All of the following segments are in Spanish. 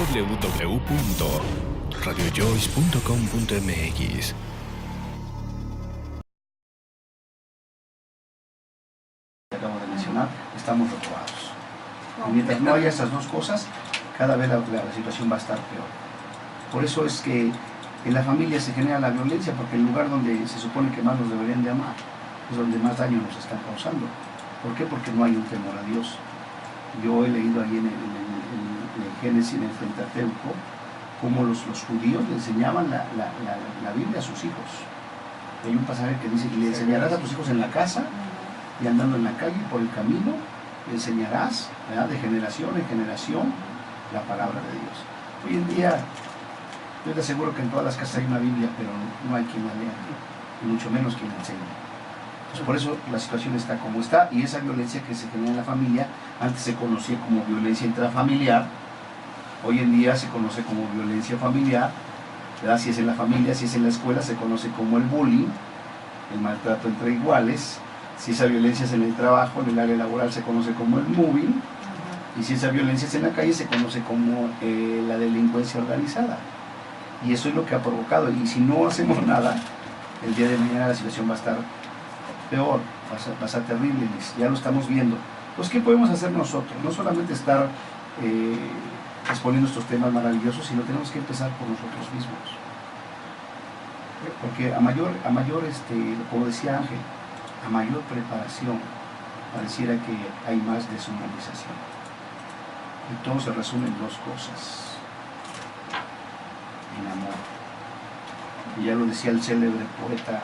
www.radiojoyce.com.mx. Acabo de mencionar, estamos reprobados. Y mientras no haya estas dos cosas, cada vez la situación va a estar peor. Por eso es que en la familia se genera la violencia, porque el lugar donde se supone que más nos deberían de amar es donde más daño nos están causando. ¿Por qué? Porque no hay un temor a Dios. Yo he leído ahí en el Génesis, en el Pentateuco, cómo los judíos le enseñaban la Biblia a sus hijos. Hay un pasaje que dice: y le enseñarás a tus hijos en la casa y andando en la calle por el camino, le enseñarás, ¿verdad?, de generación en generación la palabra de Dios. Hoy en día, yo te aseguro que en todas las casas hay una Biblia, pero no hay quien la lea, y mucho menos quien la enseñe. Pues por eso la situación está como está, y esa violencia que se genera en la familia, antes se conocía como violencia intrafamiliar, hoy en día se conoce como violencia familiar, ¿verdad? Si es en la familia, si es en la escuela, se conoce como el bullying, el maltrato entre iguales. Si esa violencia es en el trabajo, en el área laboral, se conoce como el mobbing, y si esa violencia es en la calle, se conoce como la delincuencia organizada. Y eso es lo que ha provocado, y si no hacemos nada, el día de mañana la situación va a estar peor, va a ser terrible, ya lo estamos viendo. Pues, ¿qué podemos hacer nosotros? No solamente estar exponiendo estos temas maravillosos, sino tenemos que empezar por nosotros mismos. Porque a mayor como decía Ángel, a mayor preparación, pareciera que hay más deshumanización. Y todo se resume en dos cosas: en amor. Y ya lo decía el célebre poeta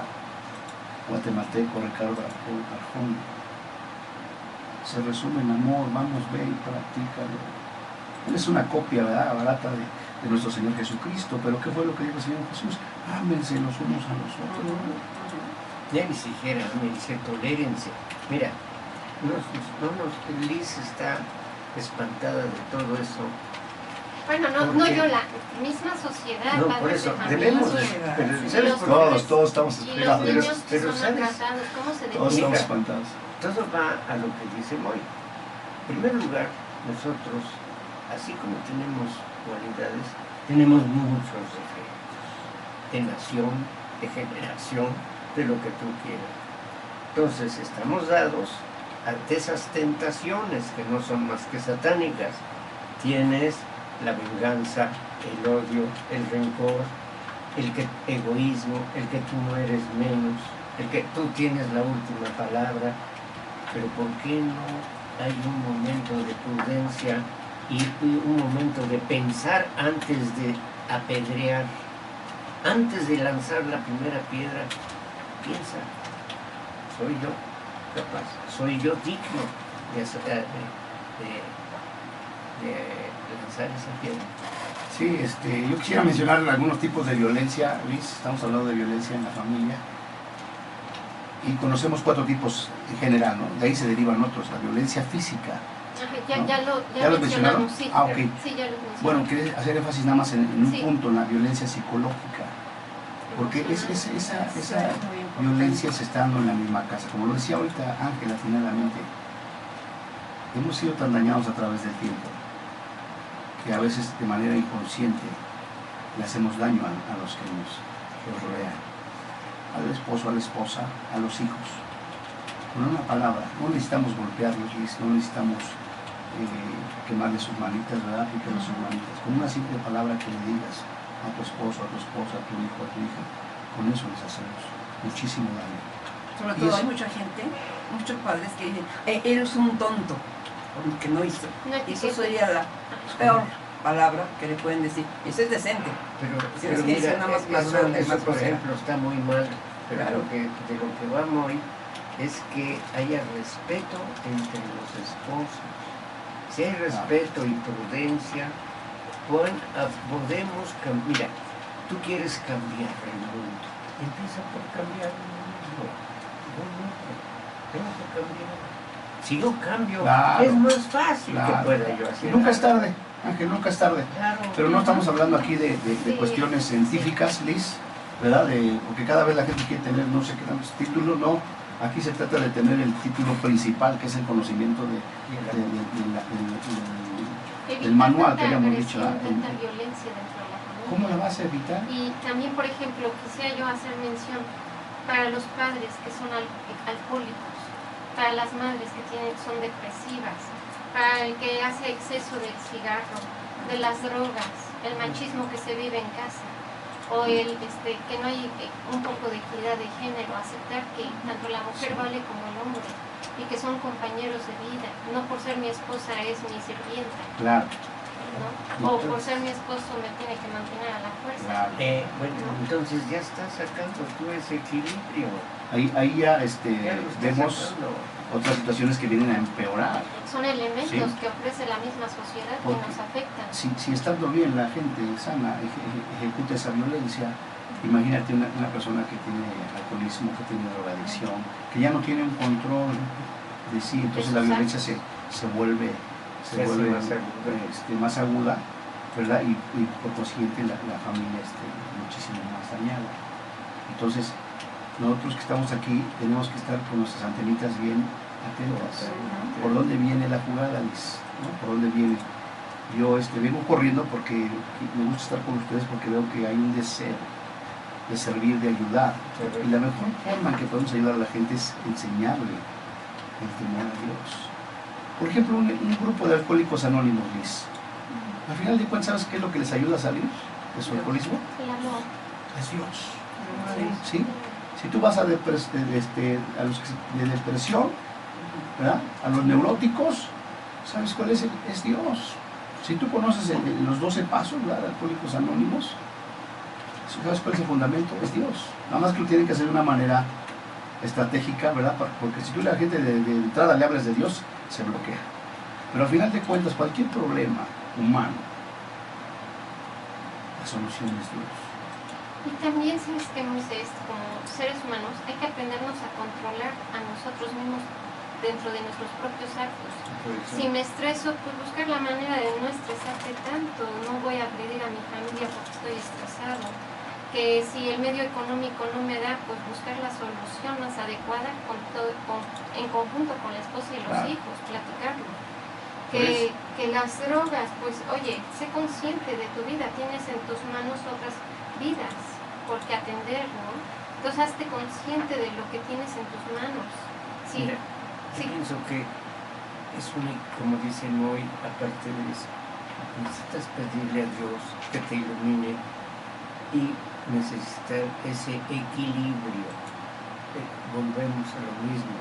guatemalteco Ricardo Arjona, se resume en amor. Vamos, ve y practícalo. Él es una copia, ¿verdad?, barata de nuestro Señor Jesucristo, pero ¿qué fue lo que dijo el Señor Jesús? Ámense los unos a los otros. Ya ni siquiera me dice tolérense. Mira, Liz está espantada de todo eso. Bueno, no yo, la misma sociedad. No, por eso, debemos de... Pero, ¿sabes por qué? Todos estamos Y los espantados. niños que pero son ¿sabes? maltratados, ¿cómo se Todos estamos definen? espantados. Todo va a lo que dice Moy. En primer lugar, nosotros, así como tenemos cualidades, tenemos muchos defectos. De nación, de generación, de lo que tú quieras. Entonces, estamos dados ante esas tentaciones que no son más que satánicas. Tienes la venganza, el odio, el rencor, egoísmo, el que tú no eres menos, el que tú tienes la última palabra. Pero ¿por qué no hay un momento de prudencia y un momento de pensar antes de apedrear, antes de lanzar la primera piedra? Piensa, ¿soy yo capaz? ¿Soy yo digno de lanzar esa piedra? Sí, yo quisiera mencionar algunos tipos de violencia, Luis. Estamos hablando de violencia en la familia. Y conocemos 4 tipos en general, ¿no? De ahí se derivan otros: la violencia física. Ajá, ¿no? ya lo mencionaron? Sí, Ah, ok. Sí, ya lo mencionamos. Bueno, quería hacer énfasis nada más en un Sí. punto: en la violencia psicológica. Porque esa violencia se está dando en la misma casa. Como lo decía ahorita Ángela, finalmente, hemos sido tan dañados a través del tiempo que a veces de manera inconsciente le hacemos daño a los que nos rodean, al esposo, a la esposa, a los hijos. Con una palabra, no necesitamos golpearlos, no necesitamos quemarles sus manitas, ¿verdad? Picarles sus manitas. Con una simple palabra que le digas a tu esposo, a tu esposa, a tu hijo, a tu hija, con eso les hacemos muchísimo daño. Sobre todo hay mucha gente, muchos padres que dicen: eres un tonto, porque no hizo. Y eso sería la peor palabra que le pueden decir. Y eso es decente. Pero es que mira, es una más grande, eso, más por grosera. ejemplo, está muy mal. Pero Claro. de lo que va Moy es que haya respeto entre los esposos. Si hay respeto y prudencia, podemos cambiar. Mira, tú quieres cambiar el mundo. Empieza por cambiar el mundo. Tengo que cambiar. Si yo cambio, Claro, es más fácil claro. que pueda yo hacer. Nunca es tarde, Ángel, nunca es tarde. Claro. Pero no estamos hablando aquí de cuestiones científicas, Liz, ¿verdad? Porque cada vez la gente quiere tener no sé qué tantos títulos, no. Aquí se trata de tener el título principal, que es el conocimiento del manual que habíamos dicho. Tanta violencia dentro de la familia. ¿Cómo la vas a evitar? Y también, por ejemplo, quisiera yo hacer mención para los padres que son alcohólicos, para las madres que son depresivas, para el que hace exceso del cigarro, de las drogas, el machismo que se vive en casa, o que no hay un poco de equidad de género, aceptar que tanto la mujer vale como el hombre, y que son compañeros de vida, no por ser mi esposa es mi sirvienta. Claro. ¿No? O por ser mi esposo me tiene que mantener a la fuerza. Claro. Bueno, entonces ya estás sacando tú ese equilibrio. Ahí ya Ya lo estás vemos sacando. otras situaciones que vienen a empeorar. Son elementos Sí. que ofrece la misma sociedad que Porque nos afectan. Si estando bien la gente sana ejecuta esa violencia, imagínate una persona que tiene alcoholismo, que tiene drogadicción, que ya no tiene un control de sí, entonces la violencia se vuelve más aguda, ¿verdad? Y por consiguiente la familia muchísimo más dañada. Entonces, nosotros que estamos aquí tenemos que estar con nuestras antenitas bien atentas. ¿Por dónde viene la jugada, Liz? ¿No? ¿Por dónde viene? Yo vengo corriendo porque me gusta estar con ustedes porque veo que hay un deseo de servir, de ayudar. Y la mejor forma en que podemos ayudar a la gente es enseñarle el temor a Dios. Por ejemplo, un grupo de alcohólicos anónimos, Liz. Al final de cuentas, ¿sabes qué es lo que les ayuda a salir de su alcoholismo? El amor. Es Dios. ¿Sí? Si tú vas a los de depresión, ¿verdad? A los neuróticos, ¿sabes cuál es? Es Dios. Si tú conoces los 12 pasos, ¿verdad? De Alcohólicos Anónimos, ¿sabes cuál es el fundamento? Es Dios. Nada más que lo tienen que hacer de una manera estratégica, ¿verdad? Porque si tú a la gente de entrada le hablas de Dios, se bloquea. Pero al final de cuentas, cualquier problema humano, la solución es Dios. Y también, sabes que como seres humanos, hay que aprendernos a controlar a nosotros mismos dentro de nuestros propios actos. Si me estreso, pues buscar la manera de no estresarte tanto. No voy a agredir a mi familia porque estoy estresado. Que si el medio económico no me da, pues buscar la solución más adecuada en conjunto con la esposa y los hijos, platicarlo. Que las drogas, pues oye, sé consciente de tu vida, tienes en tus manos otras vidas por qué atender, ¿no? Entonces hazte consciente de lo que tienes en tus manos. Sí. Mira, yo pienso que es como dicen hoy, aparte de eso, necesitas pedirle a Dios que te ilumine y necesitar ese equilibrio. Volvemos a lo mismo.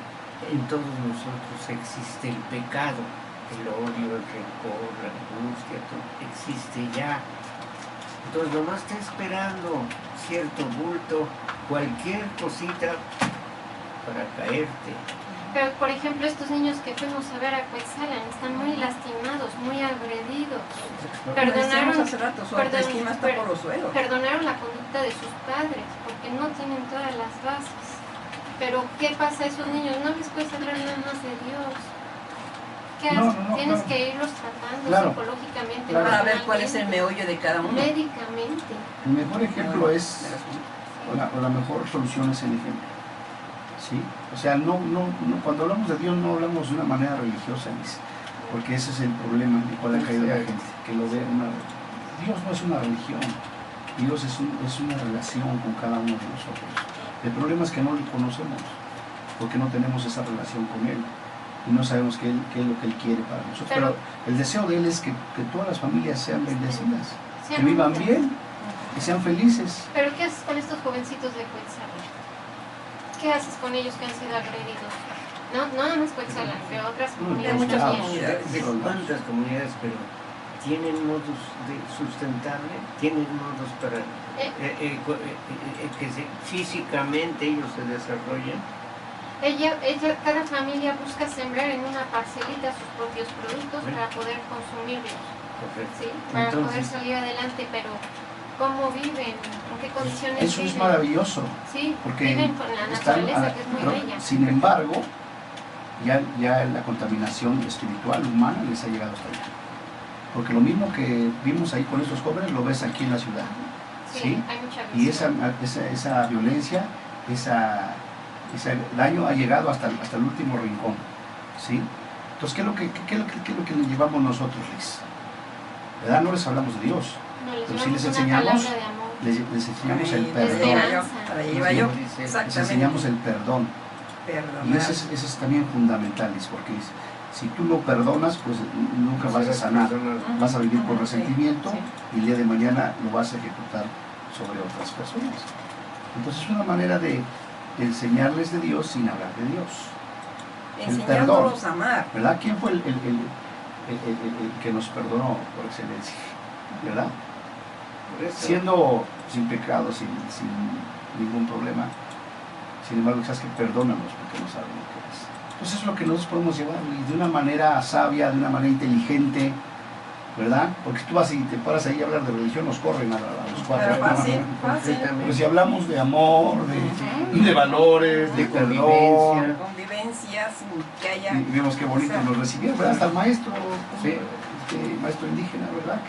En todos nosotros existe el pecado, el odio, el rencor, la angustia, todo existe ya. Entonces nomás está esperando cierto bulto, cualquier cosita para caerte. Pero, por ejemplo, estos niños que fuimos a ver a Cuetzalan están muy lastimados, muy agredidos. Perdonaron la conducta de sus padres porque no tienen todas las bases. Pero, ¿qué pasa a esos niños? No les puedes hablar nada más de Dios. ¿Qué haces? Tienes que irlos tratando psicológicamente. Para ver cuál es el meollo de cada uno. Médicamente. El mejor ejemplo es, o la mejor solución es el ejemplo. ¿Sí? O sea, cuando hablamos de Dios no hablamos de una manera religiosa, porque ese es el problema en el cual ha caído la gente, que lo ve Dios no es una religión, Dios es una relación con cada uno de nosotros. El problema es que no lo conocemos, porque no tenemos esa relación con Él, y no sabemos qué es lo que Él quiere para nosotros. Pero el deseo de Él es que todas las familias sean bendecidas, que vivan bien, que sean felices. Pero ¿qué haces con estos jovencitos de Cuetzalan? ¿Qué haces con ellos que han sido agredidos? No nada más Cuetzalan, pero otras comunidades. Muchas también. comunidades. De cuántas comunidades, pero tienen modos de sustentable, tienen modos para que físicamente ellos se desarrollen. Cada familia busca sembrar en una parcelita sus propios productos para poder consumirlos. Correcto. ¿Sí? Para poder salir adelante, pero ¿cómo viven? ¿En qué condiciones Eso viven? es maravilloso. Sí, porque viven con la naturaleza, que es muy bella. Sin embargo, ya la contaminación espiritual humana les ha llegado hasta allá. Porque lo mismo que vimos ahí con estos jóvenes, lo ves aquí en la ciudad. Sí, hay mucha Y visión. esa violencia, ese daño ha llegado hasta el último rincón. ¿Sí? Entonces, ¿qué es lo que le llevamos nosotros, Liz? ¿verdad? No les hablamos de Dios, pero sí les enseñamos, les enseñamos el perdón. Les enseñamos el perdón. Y eso es también fundamental, porque si tú no perdonas, pues nunca vas a sanar, vas a vivir con resentimiento y el día de mañana lo vas a ejecutar sobre otras personas. Entonces es una manera de enseñarles de Dios sin hablar de Dios. Enseñándolos a amar. ¿Verdad? ¿Quién fue el que nos perdonó por excelencia? ¿Verdad? Siendo sin pecado, sin ningún problema. Sin embargo, sabes que perdónanos porque no saben lo que es. Entonces es lo que nosotros podemos llevar y de una manera sabia, de una manera inteligente, ¿verdad? Porque si tú vas y te paras ahí a hablar de religión, nos corren a los cuatro. Fácil. Pero si hablamos de amor, de valores, de perdón, convivencia, sin que haya... Y vemos qué bonito nos recibieron, ¿verdad? Hasta el maestro, maestro indígena, ¿verdad?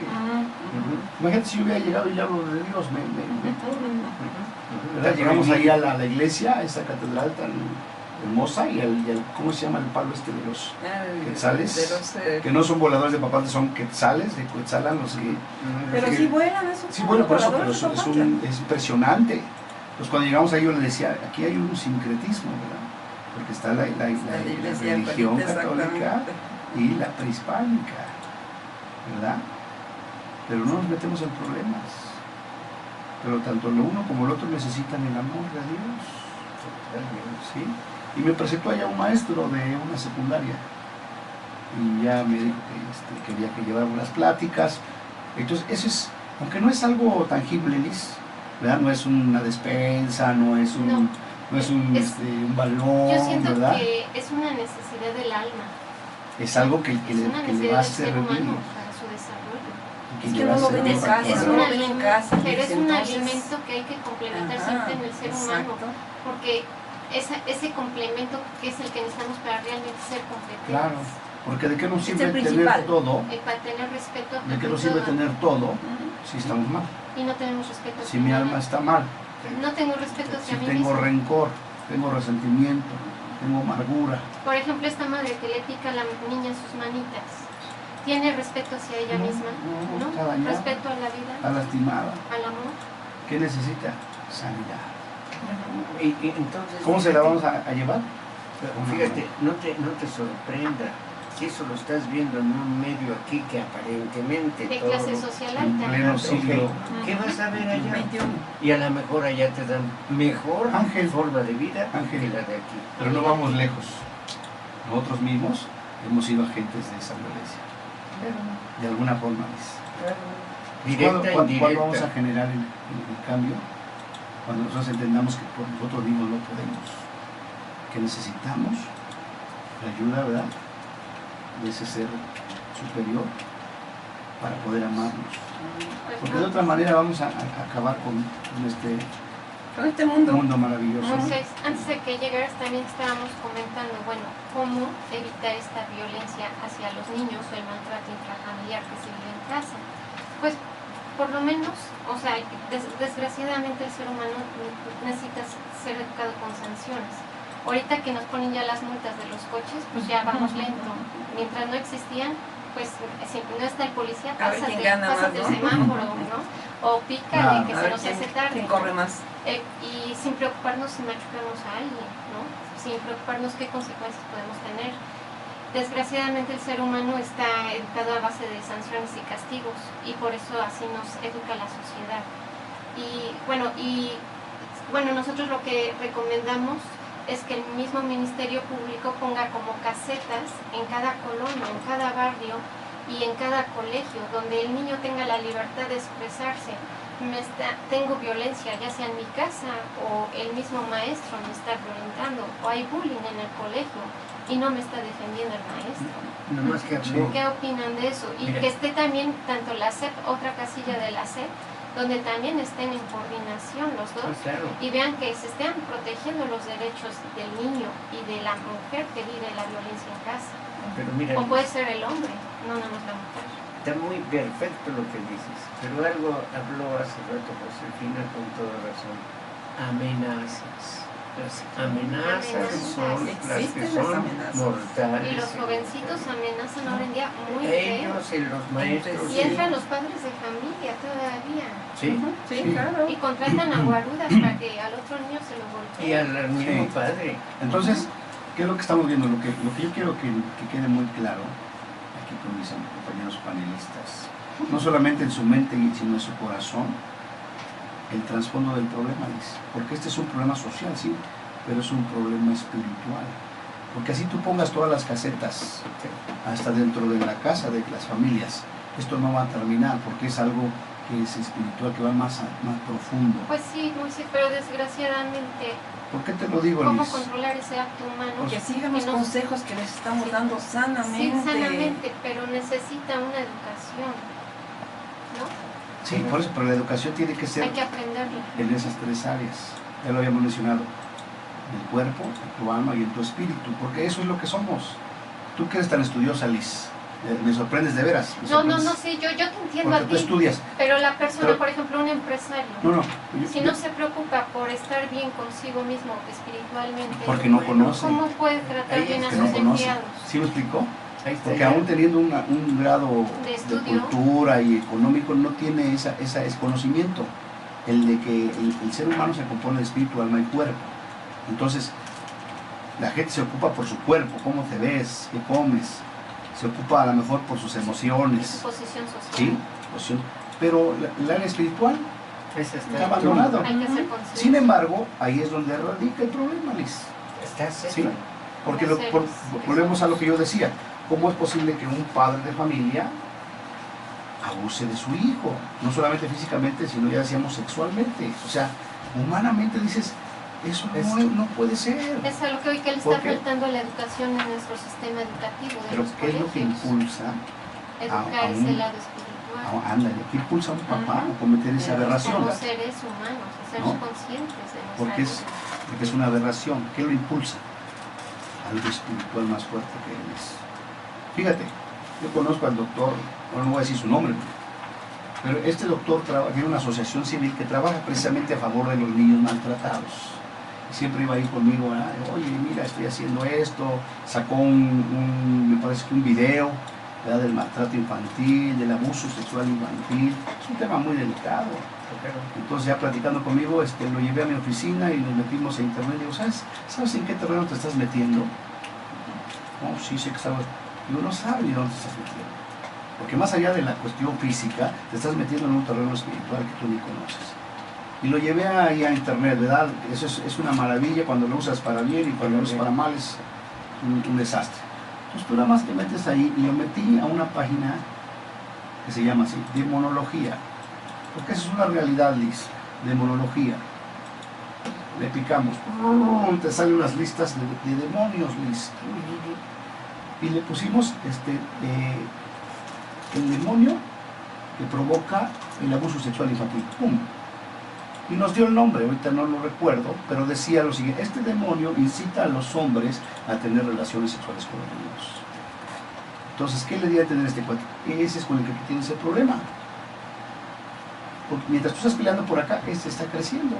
Imagínate si yo hubiera llegado y le hablo de Dios, me corren. ¿Verdad? Llegamos ahí a la iglesia, a esa catedral tan hermosa, y ¿cómo se llama el palo de los quetzales? Que no son voladores de papás, son quetzales, de Quetzalan los que... Pero sí vuelan, eso. Sí, bueno, por eso, pero es impresionante. Pues cuando llegamos ahí yo le decía, aquí hay un sincretismo, ¿verdad? Porque está la religión católica y la prehispánica, ¿verdad? Pero no nos metemos en problemas. Pero tanto lo uno como el otro necesitan el amor de Dios. ¿Sí? Y me presentó allá un maestro de una secundaria. Y ya me dijo que quería que llevara unas pláticas. Entonces, eso es, aunque no es algo tangible, Liz, ¿verdad? No es una despensa, no es un balón, yo siento ¿verdad? que es una necesidad del alma. Es algo que le va a servir para su desarrollo. Es que no lo ven en casa, es no lo ven en casa. Pero es un alimento que hay que complementar siempre en el ser humano, porque ese complemento que es el que necesitamos para realmente ser competentes. Claro, porque de qué nos sirve tener todo, para tener respeto, de qué nos sirve tener todo si estamos mal. Y no tenemos respeto. Si mi alma está mal. No tengo respeto hacia mí mismo. Si tengo rencor, tengo resentimiento, tengo amargura. Por ejemplo, esta madre que le pica a la niña sus manitas, ¿tiene respeto hacia ella misma? ¿No? Está dañada, ¿Respeto a la vida? está lastimada. ¿Al amor? ¿Qué necesita? Sanidad. Y entonces, ¿Cómo se la vamos a llevar? Fíjate, no te sorprenda si eso lo estás viendo en un medio aquí que aparentemente de todo clase social alta. En pleno siglo. ¿Qué vas a ver allá? 21. Y a lo mejor allá te dan mejor forma de vida que la de aquí. Pero no vamos lejos. Nosotros mismos hemos sido agentes de esa violencia. De alguna forma. Directa e indirecta. ¿Cuándo vamos a generar el cambio? Cuando nosotros entendamos que por nosotros mismos no podemos, que necesitamos la ayuda, ¿verdad?, de ese ser superior para poder amarnos. Porque de otra manera vamos a acabar con este mundo maravilloso. Entonces, antes de que llegaras también estábamos comentando, bueno, cómo evitar esta violencia hacia los niños o el maltrato intrafamiliar que se vive en casa. Pues por lo menos, o sea, desgraciadamente el ser humano necesita ser educado con sanciones. Ahorita que nos ponen ya las multas de los coches, pues ya vamos lento. Mientras no existían, pues si no está el policía, pásate el semáforo, ¿no? O pícale, que se nos hace tarde. ¿Quién corre más? Y sin preocuparnos si machucamos a alguien, ¿no? Sin preocuparnos qué consecuencias podemos tener. Desgraciadamente el ser humano está educado a base de sanciones y castigos, y por eso así nos educa la sociedad. Y bueno, nosotros lo que recomendamos es que el mismo Ministerio Público ponga como casetas en cada colonia, en cada barrio y en cada colegio, donde el niño tenga la libertad de expresarse. Tengo violencia, ya sea en mi casa o el mismo maestro me está violentando, o hay bullying en el colegio y no me está defendiendo el maestro. No más que ¿Qué opinan de eso? Y que esté también tanto la SEP, otra casilla de la SEP, donde también estén en coordinación los dos, y vean que se estén protegiendo los derechos del niño y de la mujer que vive la violencia en casa. Pero mira, o puede ser el hombre, no nada más la mujer. Está muy perfecto lo que dices, pero algo habló hace rato Josefina con toda razón. Amenazas. Las amenazas son las que Existen son las amenazas. mortales. Y los jovencitos amenazan ahora en día muy feo. Ellos y los maestros. Y entran los padres de familia todavía. Sí, Sí, Sí. claro. Y contratan a guarudas para que al otro niño se lo y golpeen. al mismo Sí. padre. Entonces, ¿qué es lo que estamos viendo? Lo que yo quiero que quede muy claro aquí con mis compañeros panelistas, no solamente en su mente, sino en su corazón, el trasfondo del problema es, porque este es un problema social, sí, pero es un problema espiritual. Porque así tú pongas todas las casetas, hasta dentro de la casa de las familias, esto no va a terminar, porque es algo que es espiritual, que va más profundo. Pues sí, pero desgraciadamente, ¿Por qué te lo digo, ¿cómo Liz? controlar ese acto humano? Que sigan los Que no- consejos que les estamos dando Sí, sanamente. sanamente, pero necesita una educación, ¿no? Sí, por eso, pero la educación tiene que ser Hay que aprenderla. en esas tres áreas, ya lo habíamos mencionado, en el cuerpo, en tu alma y en tu espíritu, porque eso es lo que somos. Tú que eres tan estudiosa, Liz, me sorprendes de veras. me No, sorprendes, sí, yo te entiendo porque a tú ti, estudias. pero la persona, Pero- por ejemplo, un empresario, No, si no se preocupa por estar bien consigo mismo espiritualmente, porque no conoce, ¿cómo puede tratar Ahí bien es a que sus no conoce. empleados? ¿Sí me explicó? Ahí está. Porque aún teniendo un grado De de estudio. cultura y económico, no tiene ese conocimiento, el de que el ser humano se compone de espíritu, alma y cuerpo. Entonces, la gente se ocupa por su cuerpo, cómo te ves, qué comes, se ocupa a lo mejor por sus Y emociones, su posición social. ¿sí? Posición. Pero el área espiritual Esa está abandonado. Hay que ser consciente. Sin embargo, ahí es donde radica el problema, Liz. Está ¿Sí? cerca. Porque Como seres volvemos a lo que yo decía. ¿Cómo es posible que un padre de familia abuse de su hijo? No solamente físicamente, sino ya decíamos sexualmente. O sea, humanamente dices, eso no puede ser. Es algo que hoy que le está ¿Por qué? faltando a la educación en nuestro sistema educativo de Pero los ¿qué es lo que colegios. impulsa? Educar a ese un- lado espiritual. Ándale, ¿qué impulsa a un papá a cometer esa aberración? Como seres humanos, a ser ¿No? conscientes de los Porque actos. es una aberración. ¿Qué lo impulsa? Algo espiritual más fuerte que él es. Fíjate, yo conozco al doctor, no voy a decir su nombre, pero este doctor tiene una asociación civil que trabaja precisamente a favor de los niños maltratados. Y siempre iba ahí conmigo, oye, mira, estoy haciendo esto, sacó me parece que un video, ¿verdad?, del maltrato infantil, del abuso sexual infantil. Es un tema muy delicado. Entonces ya platicando conmigo, lo llevé a mi oficina y nos metimos a internet y digo, ¿sabes en qué terreno te estás metiendo? No, sí sé que sabes. Digo, no sabes ni dónde te estás metiendo. Porque más allá de la cuestión física, te estás metiendo en un terreno espiritual que tú ni conoces. Y lo llevé ahí a internet, ¿verdad? Eso es una maravilla cuando lo usas para bien y cuando lo usas para mal es un desastre. Entonces tú nada más te metes ahí y lo metí a una página que se llama así, demonología. Porque esa es una realidad, Liz, demonología. Le picamos, te salen unas listas de demonios, Liz. Y le pusimos el demonio que provoca el abuso sexual infantil. ¡Pum! Y nos dio el nombre, ahorita no lo recuerdo, pero decía lo siguiente: este demonio incita a los hombres a tener relaciones sexuales con los niños. Entonces, ¿qué le di a tener este cuate? Ese es con el que tú tienes el problema. Porque mientras tú estás peleando por acá, este está creciendo.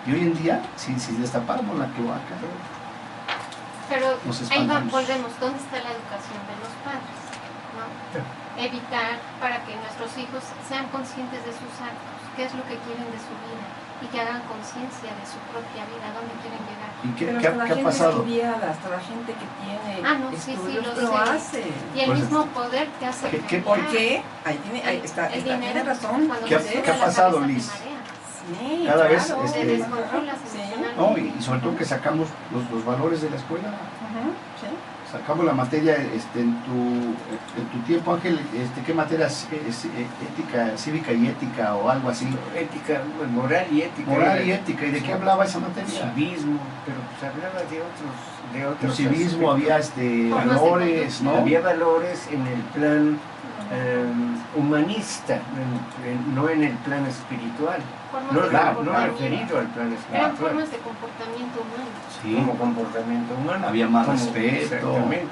Y hoy en día, si destapáramos la cloaca, Pero nos ahí espantamos. volvemos, ¿dónde está la educación de los padres? ¿No? Evitar para que nuestros hijos sean conscientes de sus actos, qué es lo que quieren de su vida y que hagan conciencia de su propia vida, dónde quieren llegar. ¿Y Pero qué hasta la ha gente pasado? estudiada, hasta la gente que tiene No, sí, estudios, lo lo sé. hace. Y el Pues, mismo poder te hace ¿qué- cambiar. ¿Por qué? Ahí está, El tiene dinero, razón. cuando ¿Qué ha- te sube qué ha a la pasado, cabeza, te Liz? marea. Sí, Cada vez, claro. Te descontrolas Sí. emocionalmente. No, y sobre todo que sacamos los valores de la escuela. Ujú, sí. Sacamos la materia en tu tiempo, Ángel, ¿qué materia es ética, cívica y ética o algo así? Ética, moral y ética. Moral y ética, ¿y de qué hablaba esa materia? Civismo, pero pues hablaba de otros El civismo, había Formas de valores, ¿no? Había valores en el plan humanista, no en el plan espiritual. Formas No, de claro, no comportamiento. referido al plan Eran espiritual. formas de comportamiento humano. Sí, Como comportamiento humano. Había más Como- respeto. Exactamente.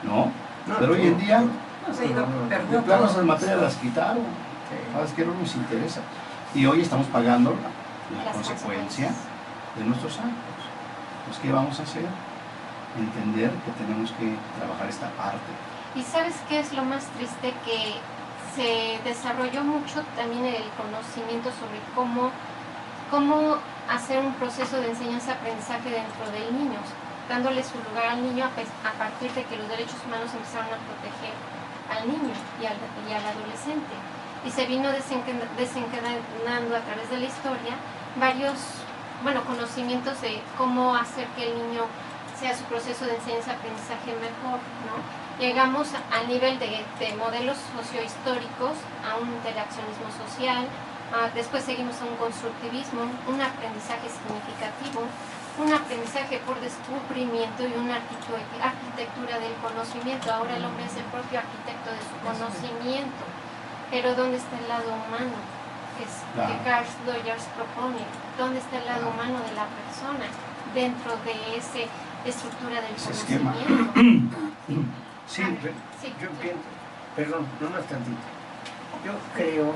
¿no? No, Pero hoy en día, No sé, de perdió plano todo. esas materias las quitaron. Sí. ¿Sabes qué? No nos interesa. Y hoy estamos pagando la Las consecuencia consecuencias. de nuestros actos. Pues, ¿qué vamos a hacer? Entender que tenemos que trabajar esta parte. ¿Y sabes qué es lo más triste? Que se desarrolló mucho también el conocimiento sobre cómo hacer un proceso de enseñanza-aprendizaje dentro del niño, dándole su lugar al niño a partir de que los derechos humanos empezaron a proteger al niño y al adolescente. Y se vino desencadenando a través de la historia varios conocimientos de cómo hacer que el niño sea su proceso de enseñanza-aprendizaje mejor, ¿no? Llegamos al nivel de modelos sociohistóricos, a un interaccionismo social, después seguimos a un constructivismo, un aprendizaje significativo, un aprendizaje por descubrimiento y una arquitectura del conocimiento. Ahora el hombre es el propio arquitecto de su conocimiento. Pero ¿dónde está el lado humano? Que Carl Rogers propone. ¿Dónde está el lado humano de la persona dentro de esa estructura del conocimiento? Sí, yo pienso, perdón, no más tantito. Yo creo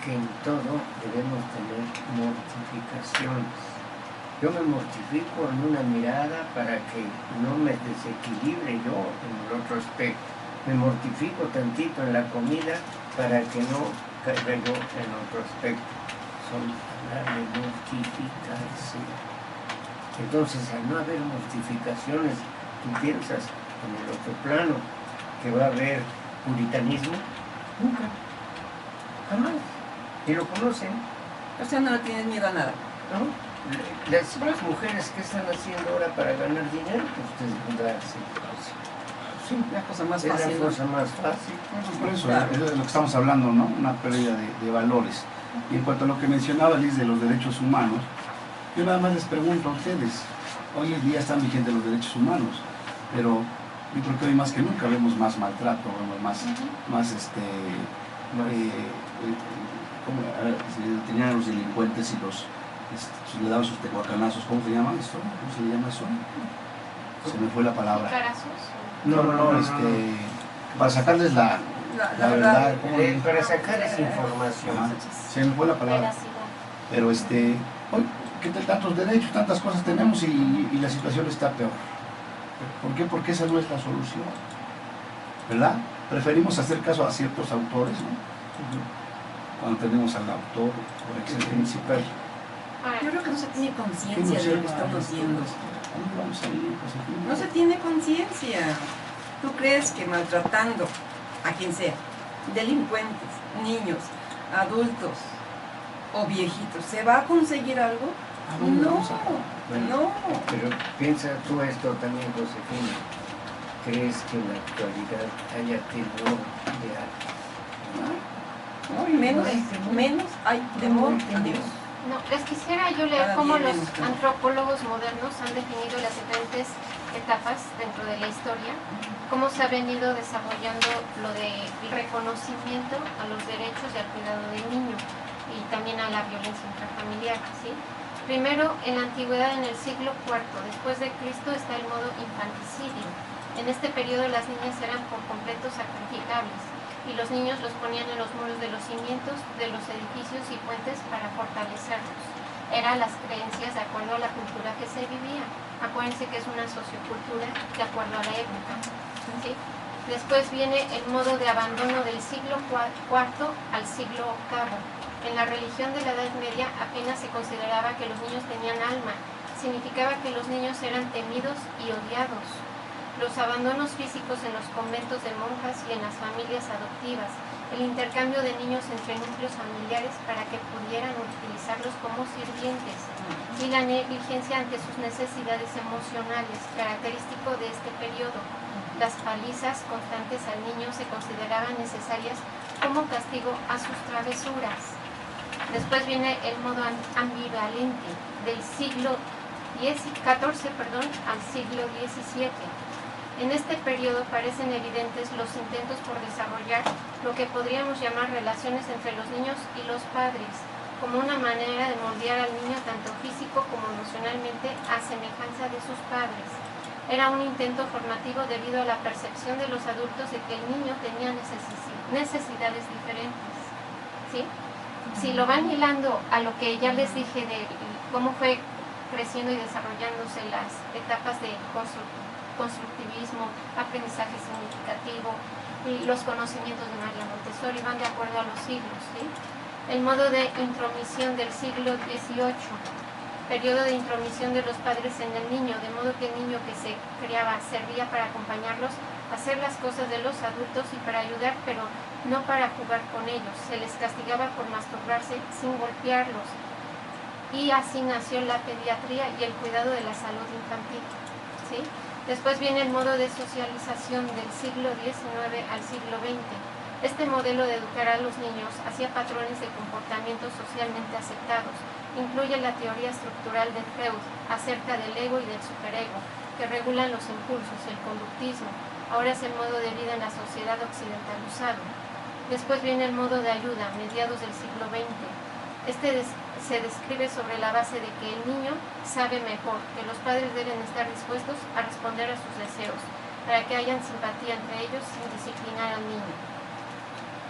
que en todo debemos tener mortificaciones. Yo me mortifico en una mirada para que no me desequilibre yo en el otro aspecto. Me mortifico tantito en la comida para que no caiga yo en otro aspecto. Son hablar de mortificarse. Entonces, al no haber mortificaciones, tú piensas en el otro plano que va a haber puritanismo. Nunca. Jamás. Y lo conocen. O sea, no le tienes miedo a nada. ¿No? Las mujeres que están haciendo ahora para ganar dinero, pues desnudarse. Sí, la cosa más es fácil. la cosa más fácil. Por eso, claro, es de lo que estamos hablando, ¿no? Una pérdida de valores. Y en cuanto a lo que mencionaba Liz de los derechos humanos, yo nada más les pregunto a ustedes, hoy en día están vigentes los derechos humanos, pero yo creo que hoy más que nunca vemos más maltrato, vemos más tenían a los delincuentes y le daban sus tehuacanazos, ¿cómo se llama esto? ¿Cómo se le llama eso? Se me fue la palabra. No, para sacarles la verdad. Para sacarles información. Se me fue la palabra. Pero hoy, ¿qué tantos derechos, tantas cosas tenemos y la situación está peor? ¿Por qué? Porque esa no es la solución, ¿verdad? Preferimos hacer caso a ciertos autores, ¿no? Cuando tenemos al autor por excelencia principal. Yo creo que no se tiene conciencia de lo que estamos haciendo. No se tiene conciencia. ¿Tú crees que maltratando a quien sea, delincuentes, niños, adultos o viejitos, se va a conseguir algo? No. Pero piensa tú esto también, Josefina. ¿Crees que en la actualidad haya temor de algo? Menos hay temor a Dios. No, les quisiera yo leer cómo los antropólogos modernos han definido las diferentes etapas dentro de la historia, cómo se ha venido desarrollando lo del reconocimiento a los derechos y al cuidado del niño y también a la violencia intrafamiliar, ¿sí? Primero, en la antigüedad, en el siglo IV después de Cristo, está el modo infanticidio. En este periodo las niñas eran por completo sacrificables y los niños los ponían en los muros de los cimientos de los edificios y puentes para fortalecerlos. Eran las creencias de acuerdo a la cultura que se vivía. Acuérdense que es una sociocultura de acuerdo a la época, ¿sí? Después viene el modo de abandono del siglo IV al siglo VIII. En la religión de la Edad Media apenas se consideraba que los niños tenían alma. Significaba que los niños eran temidos y odiados. Los abandonos físicos en los conventos de monjas y en las familias adoptivas, el intercambio de niños entre núcleos familiares para que pudieran utilizarlos como sirvientes, y la negligencia ante sus necesidades emocionales, característico de este periodo. Las palizas constantes al niño se consideraban necesarias como castigo a sus travesuras. Después viene el modo ambivalente del siglo XIV al siglo XVII. En este periodo parecen evidentes los intentos por desarrollar lo que podríamos llamar relaciones entre los niños y los padres, como una manera de moldear al niño tanto físico como emocionalmente a semejanza de sus padres. Era un intento formativo debido a la percepción de los adultos de que el niño tenía necesidades diferentes, ¿sí? Si lo van hilando a lo que ya les dije de cómo fue creciendo y desarrollándose las etapas de constructivismo, aprendizaje significativo, y los conocimientos de María Montessori van de acuerdo a los siglos, ¿sí? El modo de intromisión del siglo XVIII, periodo de intromisión de los padres en el niño, de modo que el niño que se criaba servía para acompañarlos a hacer las cosas de los adultos y para ayudar, pero no para jugar con ellos. Se les castigaba por masturbarse sin golpearlos. Y así nació la pediatría y el cuidado de la salud infantil, ¿sí? Después viene el modo de socialización del siglo XIX al siglo XX. Este modelo de educar a los niños hacía patrones de comportamiento socialmente aceptados. Incluye la teoría estructural de Freud acerca del ego y del superego, que regulan los impulsos, el conductismo. Ahora es el modo de vida en la sociedad occidental usado. Después viene el modo de ayuda, mediados del siglo XX. Este se describe sobre la base de que el niño sabe mejor, que los padres deben estar dispuestos a responder a sus deseos, para que hayan simpatía entre ellos sin disciplinar al niño.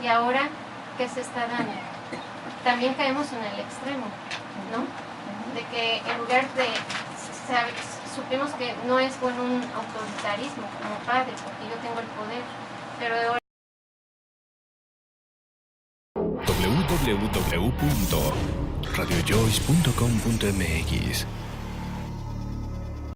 Y ahora, ¿qué se está dando? También caemos en el extremo, ¿no? De que en lugar de... supimos que no es bueno un autoritarismo como padre, porque yo tengo el poder, pero ahora... www.radiojoyce.com.mx